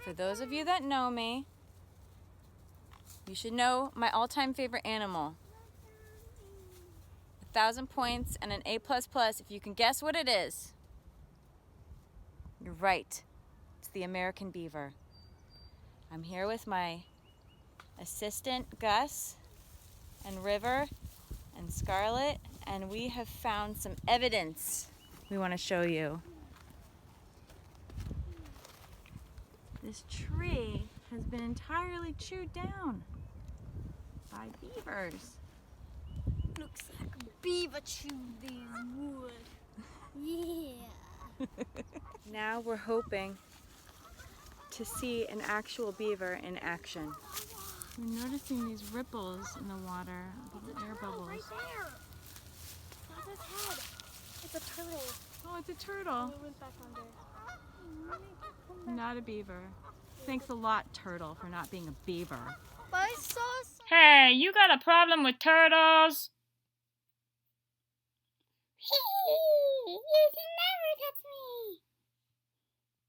For those of you that know me, you should know my all-time favorite animal. 1,000 points and an A++. If you can guess what it is, you're right. It's the American beaver. I'm here with my assistant Gus and River and Scarlett, and we have found some evidence we want to show you. This tree has been entirely chewed down by beavers. Looks like a beaver chewed these wood. Yeah. Now we're hoping to see an actual beaver in action. We're noticing these ripples in the water, little air bubbles. Right there. That's its head. It's a turtle. Oh, it's a turtle. It went back under. Not a beaver. Thanks a lot, turtle, for not being a beaver. But I saw some. Hey, you got a problem with turtles?